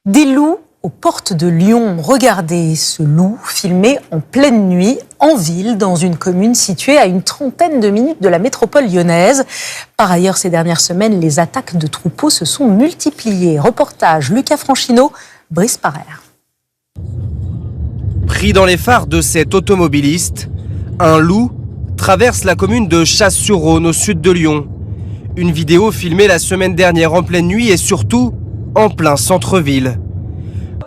Des loups aux portes de Lyon. Regardez ce loup filmé en pleine nuit, en ville, dans une commune située à une trentaine de minutes de la métropole lyonnaise. Par ailleurs, ces dernières semaines, les attaques de troupeaux se sont multipliées. Reportage Lucas Franchino, Brice Parer. Pris dans les phares de cet automobiliste, un loup traverse la commune de Chasse-sur-Rhône au sud de Lyon. Une vidéo filmée la semaine dernière en pleine nuit et surtout en plein centre-ville.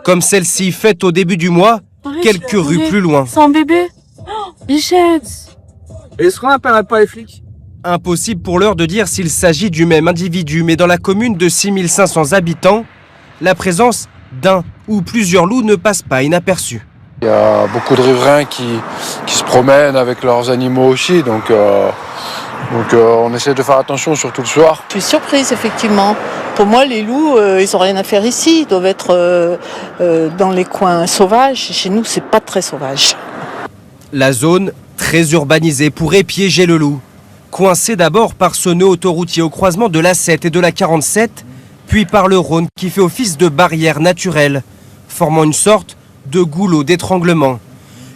Comme celle-ci faite au début du mois, quelques rues plus loin. C'est un bébé. Oh, Bichette. Est-ce qu'on n'appellerait pas les flics? Impossible pour l'heure de dire s'il s'agit du même individu, mais dans la commune de 6500 habitants, la présence d'un ou plusieurs loups ne passe pas inaperçue. Il y a beaucoup de riverains qui se promènent avec leurs animaux aussi, donc on essaie de faire attention, surtout le soir. Je suis surprise, effectivement. Pour moi, les loups, ils n'ont rien à faire ici. Ils doivent être dans les coins sauvages. Chez nous, c'est pas très sauvage. La zone, très urbanisée, pourrait piéger le loup. Coincé d'abord par ce nœud autoroutier au croisement de l'A7 et de la 47, puis par le Rhône qui fait office de barrière naturelle, formant une sorte de goulot d'étranglement.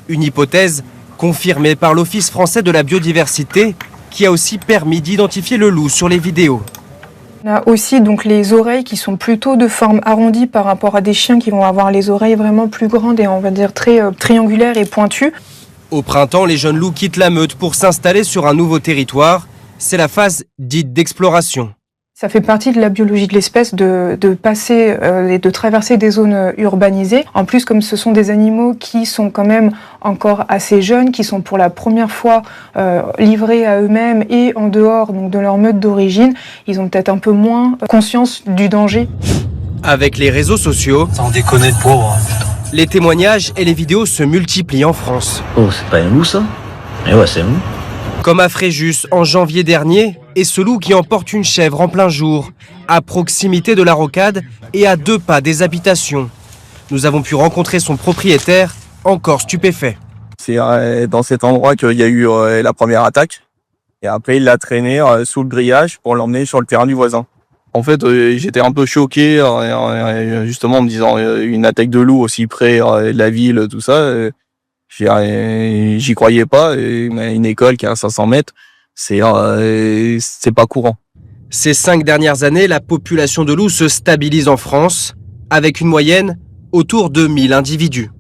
Une hypothèse confirmée par l'Office français de la biodiversité qui a aussi permis d'identifier le loup sur les vidéos. On a aussi donc les oreilles qui sont plutôt de forme arrondie par rapport à des chiens qui vont avoir les oreilles vraiment plus grandes et on va dire très triangulaires et pointues. Au printemps, les jeunes loups quittent la meute pour s'installer sur un nouveau territoire. C'est la phase dite d'exploration. Ça fait partie de la biologie de l'espèce de passer et de traverser des zones urbanisées. En plus, comme ce sont des animaux qui sont quand même encore assez jeunes, qui sont pour la première fois livrés à eux-mêmes et en dehors donc, de leur meute d'origine, ils ont peut-être un peu moins conscience du danger. Avec les réseaux sociaux, Sans déconner de pauvre. les témoignages et les vidéos se multiplient en France. Oh, c'est pas un loup ça? Eh ouais, c'est un loup. Comme à Fréjus en janvier dernier, et ce loup qui emporte une chèvre en plein jour, à proximité de la rocade et à 2 pas des habitations. Nous avons pu rencontrer son propriétaire, encore stupéfait. C'est dans cet endroit qu'il y a eu la première attaque. Et après, il l'a traîné sous le grillage pour l'emmener sur le terrain du voisin. En fait, j'étais un peu choqué, justement, en me disant une attaque de loup aussi près de la ville, tout ça. J'y croyais pas. Une école qui est à 500 mètres, c'est pas courant. Ces 5 dernières années, la population de loups se stabilise en France, avec une moyenne autour de 1000 individus.